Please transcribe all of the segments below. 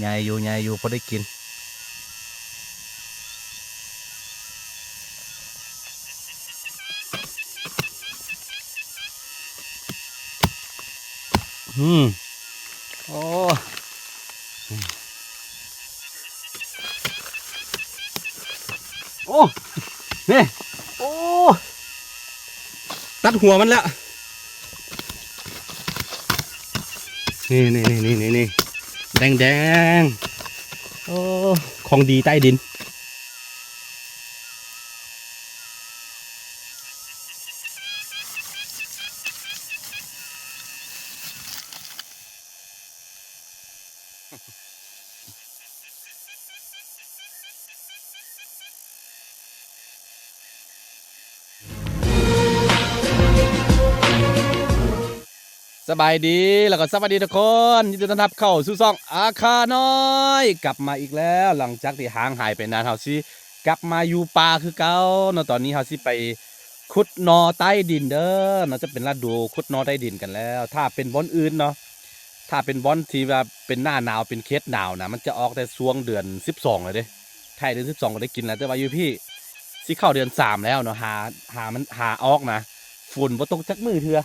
ใหญ่อยู่พอได้กินโอ้โอ้นี่โอ้ตัดหัวมันแล้วนี่แดงโอ้ของดีใต้ดินสบายดีแล้วก็สวัสดีทุกคนยินดีต้อนรับเข้าสู่ช่องอาคาน้อยกลับมาอีกแล้วหลังจากที่ห่างหายไปนานเฮาสิกลับมาอยู่ป่าคือเก่าเนาะตอนนี้เฮาสิไปขุดนอใต้ดินเด้อเนาะจะเป็นฤดูขุดนอใต้ดินกันแล้วถ้าเป็นบ่อนอื่นเนาะถ้าเป็นบ่อนที่ว่าเป็นหน้าหนาวเป็นเขตหนาวนะมันจะออกแต่ช่วงเดือน12เลยเด้ท้ายเดือน12ก็ได้กินแล้วแต่ว่าอยู่พี่สิเข้าเดือน3แล้วเนาะหาออกนะฝุ่นบ่ตกจักมือเถื่อ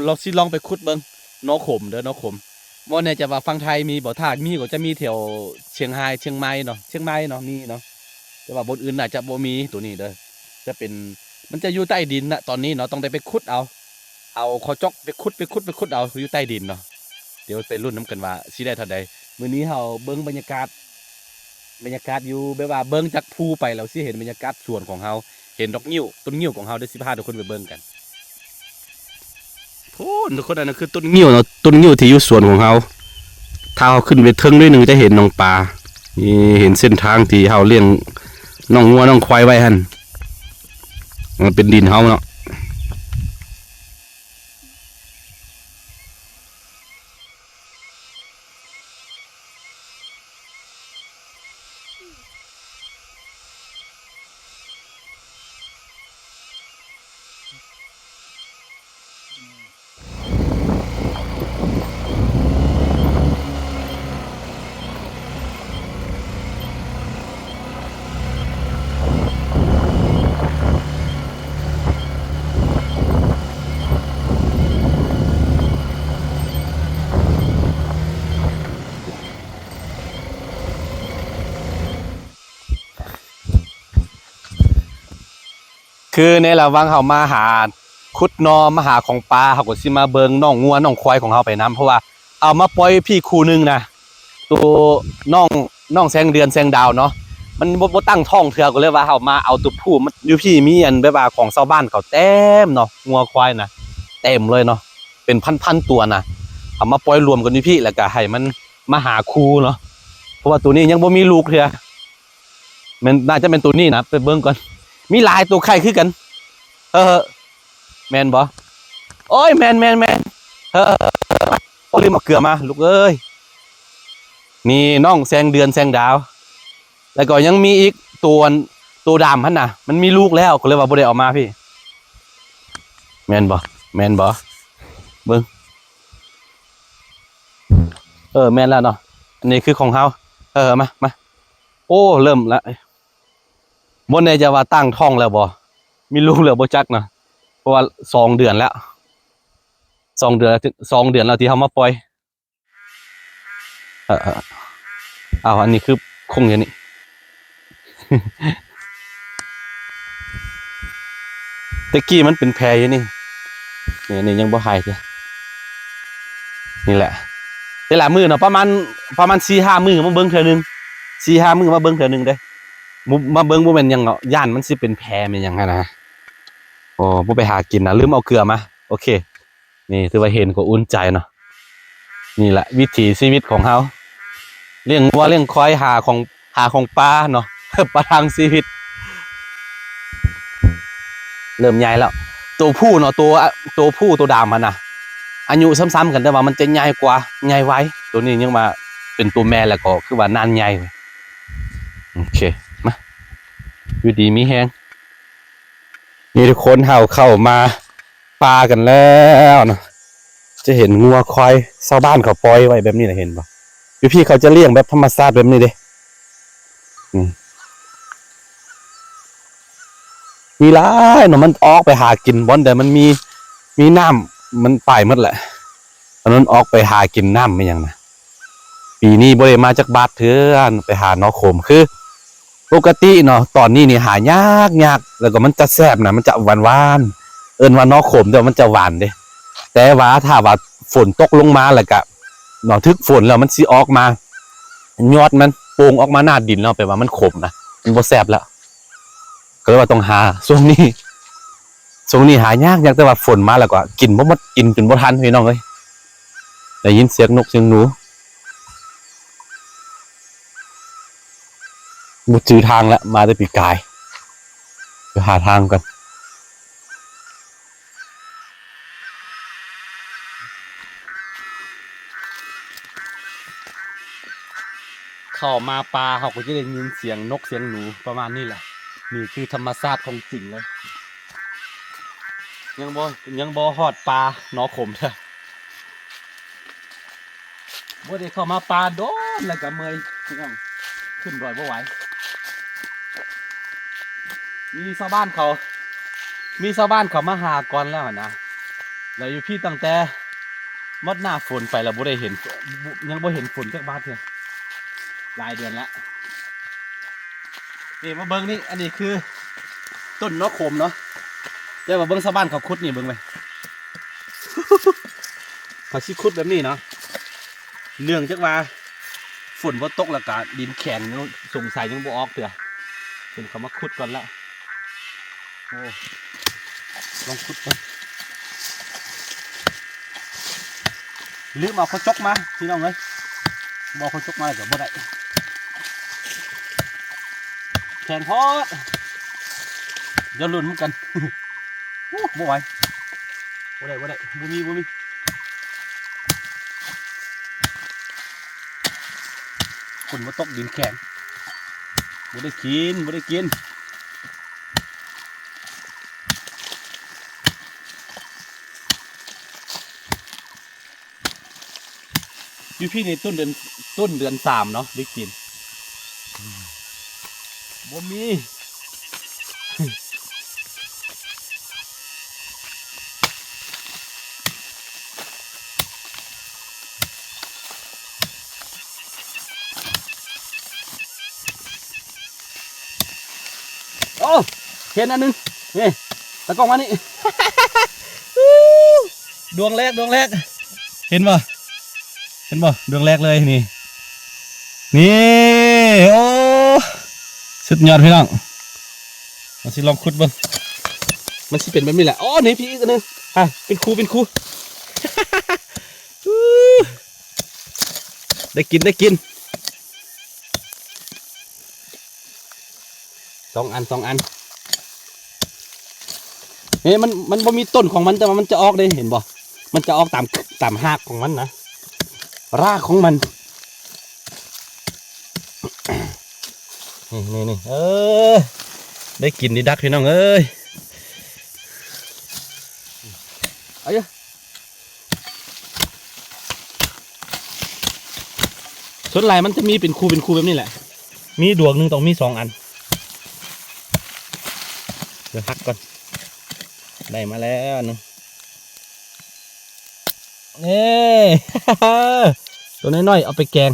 เราสิลองไปขุดเบิ้งนอขมเด้อนอขมว่าเนี่ยจะว่าฟังไทยมีบ่ถ้ามีก็จะมีแถวเชียงรายเชียงใหม่เนาะมีเนาะแต่ว่าบนอื่นน่าจะบ่มีตัวนี้เด้อจะเป็นมันจะอยู่ใต้ดินนะตอนนี้เนาะต้องได้ไปขุดเอาขอจอกไปขุดเอาอยู่ใต้ดินเนาะเดี๋ยวไปรุ่นน้ำกันว่าสิได้เท่าใดมื้อนี้เฮาเบิ้งบรรยากาศอยู่แบบว่าเบิ้งจากภูไปแล้วสิเห็นบรรยากาศสวนของเฮาเห็นดอกงิ้วต้นงิ้วของเฮาได้สิพาทุกคนไปเบิ้งกันโอ้ทุกคนอันนั้นคือต้นงิ้วเนาะต้นงิ้วที่อยู่สวนของเฮาถ้าเฮาขึ้นไปถึงด้วยหนึ่งจะเห็นน้องปลานี่เห็นเส้นทางที่เฮาเลี้ยงน้องงัวน้องควายไว้หั่นมันเป็นดินเฮาเนาะคือในระหว่างเฮามาหาขุดนอมาหาของปลาเฮาก็สิมาเบิ่งน้องงัวน้องควายของเฮาไปนํเพราะว่าเอามาปล่อยพี่คู่นึงนะตัวน้องแสงเดือนแสงดาวเนาะมันบ่ตั้งท้องเถื่อก็เลยว่าเฮามาเอาตัวผู้มันอยู่พี่มีอันแบบว่าของชาวบ้านเขาเต็มเนาะงัวควายนะเต็มเลยเนาะเป็นพันๆตัวนะเอามาปล่อยรวมกันอยู่พี่แล้วก็ให้มันมาหาคู่เนาะเพราะว่าตัวนี้ยังบ่มีลูกเถื่อมันน่าจะเป็นตัวนี้นะไปเบิ่งก่อนมีหลายตัวไข่คือกันแมนบ่โอ้ยแมนโอ้ลืมเอาเกลือมาลูกเอ้ยนี่น้องแสงเดือนแสงดาวแล้วก็ยังมีอีกตัวดำพันน่ะมันมีลูกแล้วก็เลยว่าบ่ได้ออกมาพี่แมนบ่เบิ่งแมนแล้วเนาะอันนี้คือของเฮามาโอ้เริ่มละบนในจะว่าตั้งท้องแล้วบ่มีลูกแล้วบ่จักเนาะเพราะว่า2 เดือนแล้ว2 เดือนแล้วที่เฮามาปล่อยอันนี้คือคงอย่างนี้ ตะกี้มันเป็นแพอยู่นี่ยังบ่หายเลยนี่แหละแต่ละมื้อเนาะประมาณ 4-5 มื้อมาเบิ่งเทื่อนึง 4-5 มื้อมาเบิ่งเทื่อนึงเด้มาเบิ่งบ่แม่นหยังเนาะย่านมันสิเป็นแพแม่นหยังหั่นนะโอ้บ่ไปหากินนะลืมเอาเกลือมาโอเคนี่ถือว่าเห็นก็อุ่นใจเนาะนี่แหละวิถีชีวิตของเฮาเลี้ยงวัวเลี้ยงควายหาของปลาเนาะ ประทังชีวิตเริ่มใหญ่แล้วตัวผู้เนาะตัวผู้ตัวดำมันนะอายุซ้ำๆกันแต่ว่ามันจะใหญ่กว่าใหญ่ไว้ตัวนี้ยังมาเป็นตัวแม่แล้วก็คือว่านานใหญ่โอเคมาอยู่ดีมีแฮงนี่ทุกคนเข้ามาปลากันแล้วเนาะจะเห็นงัวควายชาวบ้านเขาปล่อยไว้แบบนี้นะเห็นปะ พี่เขาจะเลี้ยงแบบธรรมชาติแบบนี้เด้มีหลายเนาะมันออกไปหากินบอนแต่มันมีน้ำมันไปหมดแหละตอนนั้นออกไปหากินน้ำไม่ยังนะปีนี้บ่ได้มาจากบาดเถื่อนไปหาน้อโขมคือปกติเนาะตอนนี้นี่หายากแล้วก็มันจะแซ่บนะมันจะหวานเอิ้นว่าน้อโขมแต่มันจะหวานเด้แต่ว่าถ้าว่าฝนตกลงมาแล้วก็เนาะทึกฝนแล้วมันสิออกมายอดมันโป่งออกมาหน้าดินแล้วแปลว่ามันขมนะมันบ่แซ่บแล้วก็เลยว่าต้องหาช่วงนี้หายากแต่ว่าฝนมาแล้วก็กินบ่หมดกินจนบ่ทันพี่น้องเอ้ยได้ยินเสียงนกเสียงหนูบ่จื้อทางแล้วมาแต่ปีกายไปหาทางกันเข้ามาปลาเขาก็จะได้ยินเสียงนกเสียงหนูประมาณนี้แหละนี่คือธรรมชาติของจริงเลยยังบ่ฮอดปลาหนอขมเถอะบ่ได้เข้ามาปลาโดนแล้วก็เมื่อยยังขึ้นดอยบ่ไหวมีชาวบ้านเขามาหาก่อนแล้วนะแล้วอยู่พี่ตั้งแต่มดหน้าฝนไปแล้วบ่ได้เห็นยังบ่เห็นฝนจากบ้านเถอะหลายเดือนแล้วนี่มาเบิ้งนี่อันนี้คือต้นนกขมเนาะเดี๋ยวมาเบิ้งชาวบ้านเขาขุดนี่เบิ้งไป เขาชิขุดแบบนี้เนาะเนื่องจากว่าฝนบ่ตกแล้วก็ดินแข็งสงสัยยังบ่ออกเถอะเป็นเขามาขุดก่อนละโอ้ลองขุดก่อนลืมเอาเขาจกมาพี่น้องเลยบอกเขาจกมาเลยก็บ่ได้แข็งพอดเดี๋ยวลุ้นเหมือนกัน บ่ไหวบ่ได้บ่มีฝนมาตกดินแข็งบ่ได้กินอยู่พี่ในต้นเดือน3เนาะได้กินบ่มีโอ้เห็นอันนึงนี่ตะกล้องมานี่ ดวงแรกเห็นบ่ดวงแรกเลยนี่โอ้สุดยอดพี่น้องมาสิลองขุดเบิ่งมันสิเป็นแบบนี้แหละอ๋อนี่พี่อีกอันนึงเป็นครู ได้กินสองอันนี่มันบ่มีต้นของมันแต่ว่ามันจะออกได้เห็นบ่มันจะออกตามหากของมันนะรากของมันนี่ได้กินดีดักพี่น้องเอ้ยเอาเยอะส่วนลายมันจะมีเป็นคูแบบนี้แหละมีดวงหนึ่งต้องมี2 อันเดี๋ยวหักก่อนได้มาแล้วนึงนี่ ตัวน้อยๆเอาไปแกง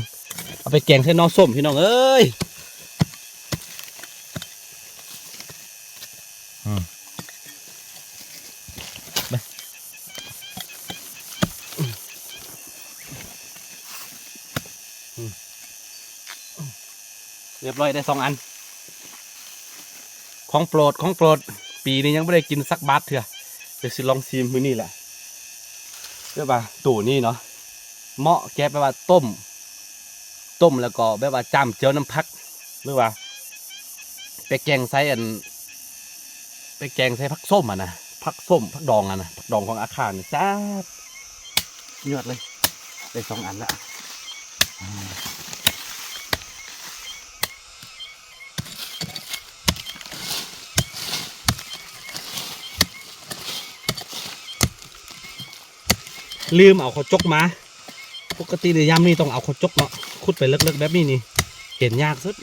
ใส่น้องส้มพี่น้องเอ้ยไปเรียบร้อยได้2 อันของโปรดปีนี้ยังไม่ได้กินสักบาทเถอะเดี๋ยวสิลองชิมมื้อนี้แหละเรียกว่าตู่นี่เนาะเหมาะแกไปว่าต้มแล้วก็แบบว่าจ้ำเจียวน้ำพักหรือว่าไปแกงใส่ผักส้มนะผักดองนะผักดองของอาคารแซ่บยอดเลยได้2 อันละลืมเอาข้าวจกมาปกติในยามนี้ต้องเอาข้าวจกเนาะ ขุดไปเลิกๆแบบนี้นี่เห็นยากสุด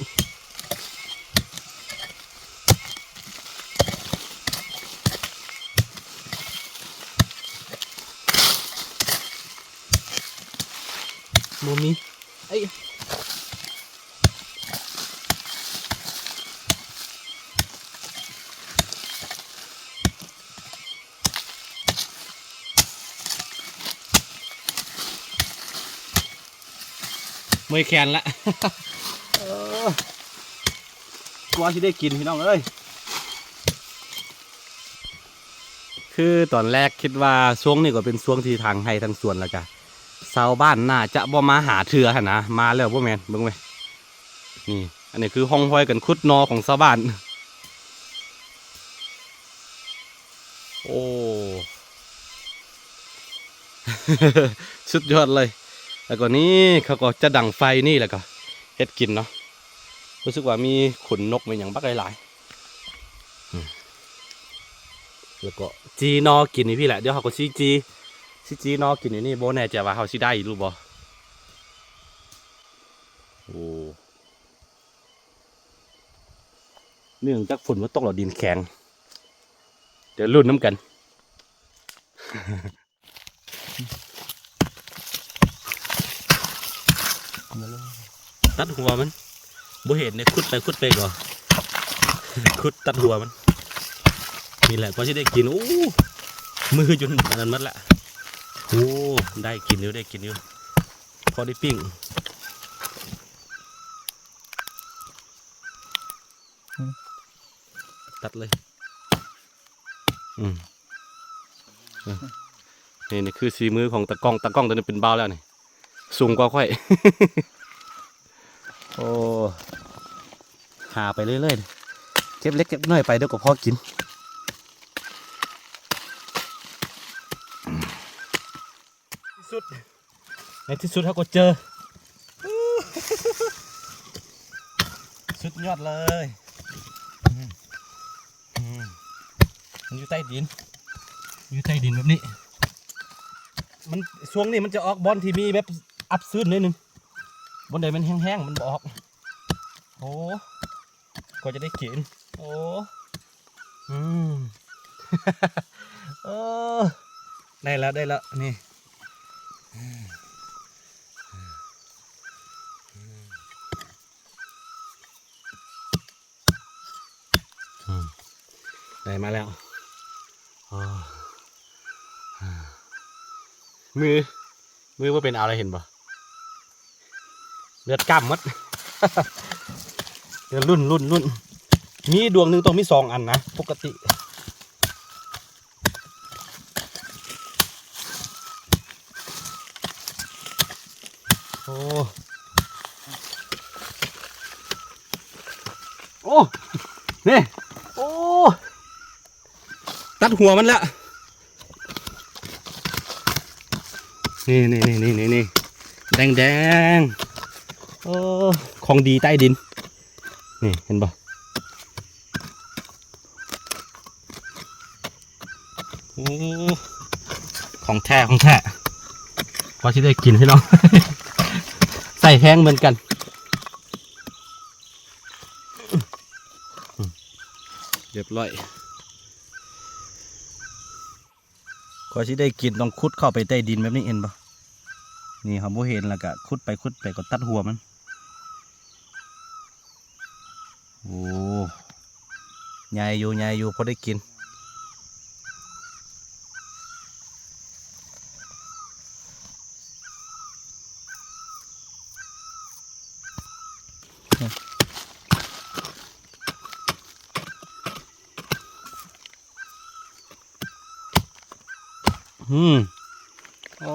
โมมีไอ้เมื่อยแขนละกลัวที่ได้กินพี่น้องเอ้ยคือตอนแรกคิดว่าช่วงนี้ก็เป็นช่วงที่ทางให้ทางสวนแล้วกันชาวบ้านน่าจะบ่มาหาเถื่อหั่นนะมาแล้วบ่แม่นเบิ่งไว้นี่อันนี้คือห้องห้อยกันคุดนอของชาวบ้านโอ้ สุดยอดเลยแล้วก็นี่เขาก็จะดังไฟนี่แหละก็เฮ็ดกินเนาะรู้สึกว่ามีขนนกมาอย่างบักหลายๆแล้วก็จีนอกินนี่พี่แหละเดี๋ยวเขาก็จีนอกินนี่โบแน่ใจว่าเขาสิได้รู้บ่โอ้เนื่องจากฝนมันตกแล้วดินแข็งเดี๋ยวลุ้นน้ำกันตัดหัวมันบ่เห็นเนี่ยขุดไปก่อนขุดตัดหัวมันนี่แหละก็จะได้กินโอ้มือจนอันนั้นมัดละโอ้ได้กินอยู่พอได้ปิ้งตัดเลยนี่คือสีมือของตะกล้องตัวนี้เป็นเบาแล้วนี่สูงกว่าค่อย โอ้หาไปเรื่อยๆเก็บเล็กเก็บน้อยไปเดี๋ยวก็พอกินที่สุดในที่สุดเขาก็เจอสุดยอดเลยมันอยู่ใต้ดินแบบนี้มันช่วงนี้มันจะออกบอลที่มีแบบอับซื้นนิดนึงบนใดมันแห้งๆมันบออกโอ้ก็จะได้กินโอ้เออได้แล้วนี่ได้มาแล้วมือว่าเป็นอะไรเห็นปะเลือดกล้ามมัด เดี๋ยวรุ่นมีดวงหนึ่งต้องมี2 อันนะปกติโอ้นี่โอ้ตัดหัวมันละนี่แดงโอ้ของดีใต้ดินนี่เห็นปะโอ้ของแท้พอที่ได้กินพี่น้อง ใส่แห้งเหมือนกันเรียบร้อยพอที่ได้กินต้องขุดเข้าไปใต้ดินแบบนี้เห็นปะนี่เขาบ่เห็นแล้วก็ขุดไปก็ตัดหัวมันโอ้ใหญ่อยู่พอได้กินโอ้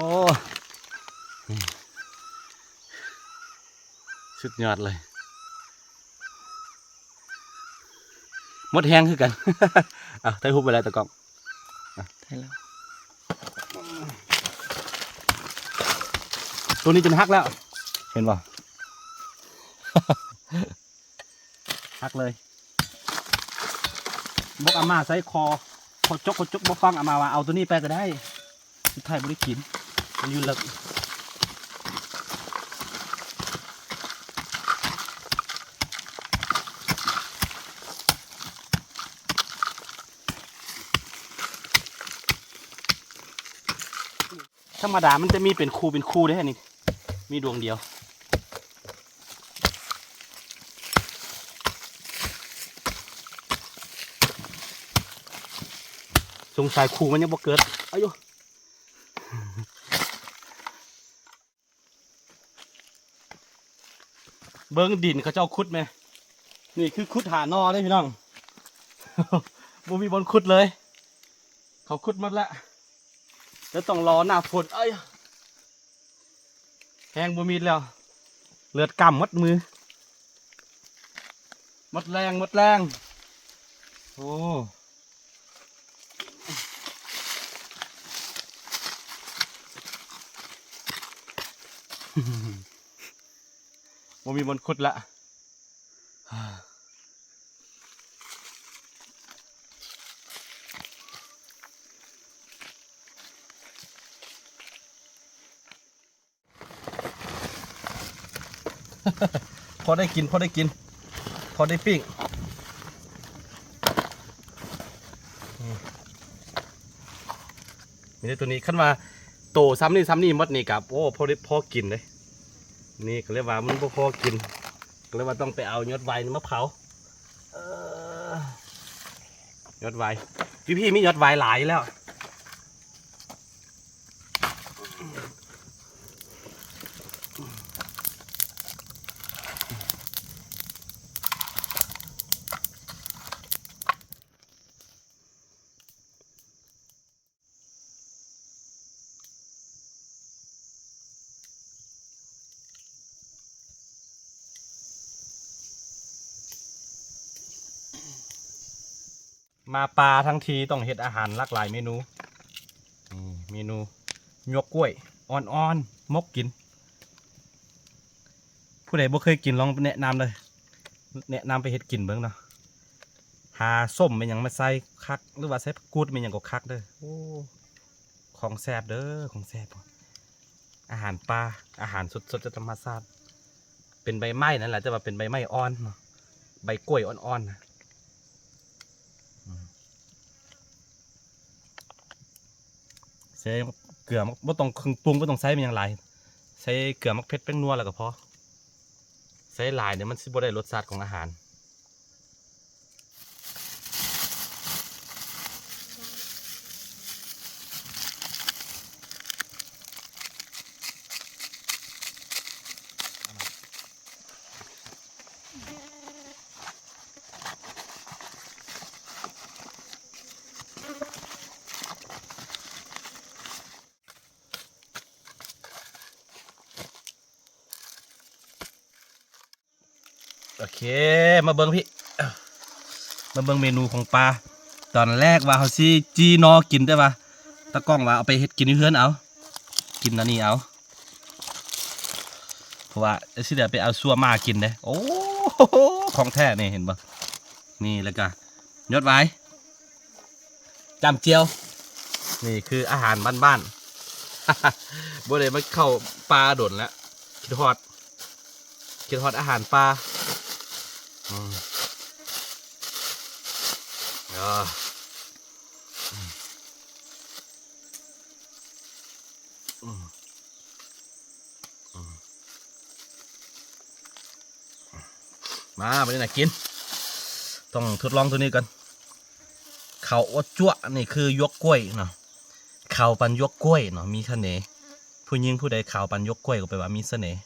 สุดยอดเลยมดแห้งคือกัน อ่ะไทยฮุบไปแล้วตะกองไทยแล้วตัวนี้จนหักแล้วเห็นป่ะ หักเลยบกอามาใส่คอจกบกฟังอามาว่าเอาตัวนี้ไปก็ได้สุดท้ายไม่ได้กินมันอยู่เลิก รรมดามันจะมีเป็นคู่ได้นี่มีดวงเดียวสงสัยคู่มันยังบ่เกิดอายุเบิ้งดินเขาเจ้าขุดไหมนี่คือขุดหานอเลยพี่น้อง บ่มีบนขุดเลยเขาขุดหมดแล้วแล้วต้องรอหน้าฝนเอ้ยแห้งบ่มีแล้วเลือดกำมัดมือมัดแรงโอ้บ่มีบนขุดละพอได้กินพอได้ปิ้งมีได้ตัวนี้ขั้นว่าโตซ้ำนี่มดนี่กับโอ้พอกินเลยนี่ก็เรียกว่ามันพอกินก็เรียกว่าต้องไปเอายอดไวมะพร้าวยอดไวพี่มียอดไวหลายแล้วมาปลาทั้งทีต้องเฮ็ดอาหารหลากหลายเมนูเมนูหยวกกล้วยอ่อนมกกินผู้ใดบ่เคยกินลองแนะนำเลยแนะนำไปเฮ็ดกินเบิ่งเนาะหาส้มเป็นอย่างมาใส่คักหรือว่าใส่กูดเป็นอย่างก็คักเด้อโอ้ของแซ่บเด้อของแซ่บอาหารปลาอาหารสดๆธรรมชาติเป็นใบไม้นั่นแหละจะว่าเป็นใบไม้อ่อนเนาะใบกล้วยอ่อนๆนะใส่เกลือบ่ต้องเครื่องปรุงบ่ต้องใส่เป็นอย่างไรใส่เกลือมักเผ็ดแป้งนัวแล้วก็พอใส่หลายเนี่ยมันสิบ่ได้รสชาติของอาหารโอเคมาเบิ่งพี่มาเบิ่งเมนูของปลาตอนแรกว่าเขาสิจีนอกินได้ปะตะกล้องว่าเอาไปเฮ็ดกินที่เฮือนเอากินอันนี้เอาเพราะว่าสิเดี๋ยวไปเอาซัวมากินเด้โอ้ของแท้นี่เห็นปะนี่แล้วก็ยอดไว้จำเจียวนี่คืออาหารบ้านๆ บ่ได้มาเข้าปลาโดนแล้วคิดฮอดอาหารปลามาไปนี่นะกินต้องทดลองตัวนี้กันเขาว่าจั่วนี่คือยกกล้วยเนาะเขาปันยกกล้วยเนาะมีเสน่ห์ผู้หญิงผู้ใดเขาปันยกกล้วยก็แปลว่ามีเสน่ห์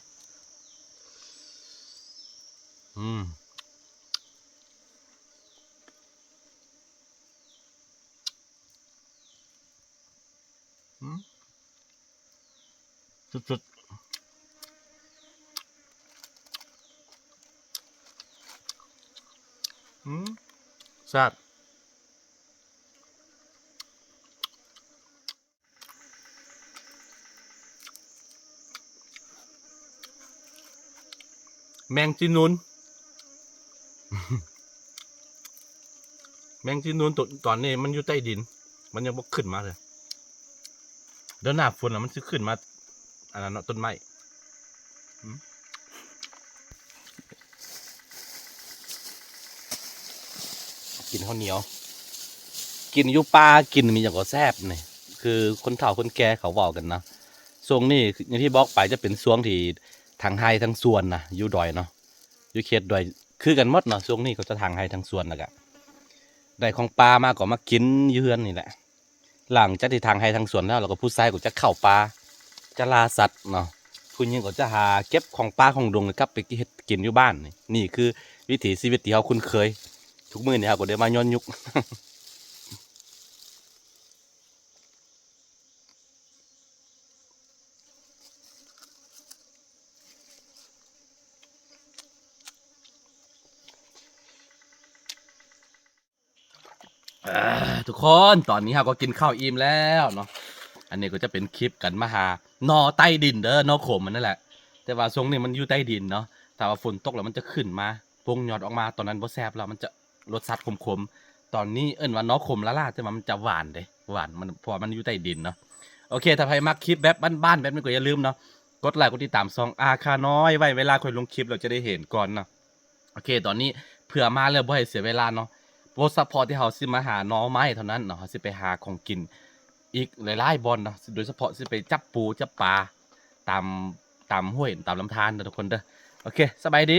สุดแซ่บแมงจีนูน แมงจีนูนตอนนี้มันอยู่ใต้ดินมันยังบกขึ้นมาเลยเดี๋ยวหน้าฝนมันจะขึ้นมาอันนั้นต้นไม้กินข้าวเหนียวกินยูปลากินมีอย่างก็แซ่บนี่คือคนเฒ่าคนแก่เขาบอกกันนะ ช่วงนี้อย่างที่บอกไปจะเป็นช่วงที่ทางไฮทางส่วนนะอยู่ดอยเนาะอยู่เขตดอยคือกันหมดเนาะช่วงนี้ก็จะทางไฮทางส่วนแล้วก็ได้ของปลามาก็มากินอยือนนี่แหละหลังจากที่ทางไฮทางส่วนแล้วเราก็ผู้ชายก็จะเข้าป่าจะล่าสัตว์เนาะผู้หญิงก็จะหาเก็บของปลาของดงกลับไปเฮ็ดกินอยู่บ้านนี่คือวิถีชีวิตที่เขาคุ้นเคยทุกมื้อนี่เขาก็ได้มาย้อนยุค ทุกคนตอนนี้เราก็กินข้าวอิ่มแล้วเนาะอันนี้ก็จะเป็นคลิปกันมาหานอใต้ดินเด้อนอขมมันนั่นแหละแต่ว่าช่วงนี้มันอยู่ใต้ดินเนาะแต่ว่าฝนตกแล้วมันจะขึ้นมาพงยอดออกมาตอนนั้นบ่แซ่บแล้วมันจะรสชาติขมๆตอนนี้เอิ้นว่านอขมละล่าแต่ว่ามันจะหวานเด้หวานมันเพราะมันอยู่ใต้ดินเนาะโอเคถ้าใครมักคลิปแบบบ้านๆแบบนี้ก็อย่าลืมเนาะกดไลค์กดติดตามซองอาคาน้อยไว้เวลาค่อยลงคลิปเราจะได้เห็นก่อนเนาะโอเคตอนนี้เผื่อมาแล้วบ่ให้เสียเวลาเนาะ โปรซัพพอร์ตที่เขาสิมาหาน้องไม้เท่านั้นเนาะเขาสิไปหาของกินอีกหลายๆบอลเนาะโดยเฉพาะสิไปจับปูจับปลาตามห้วยตามลำธารเด้อทุกคนเด้อโอเคสบายดี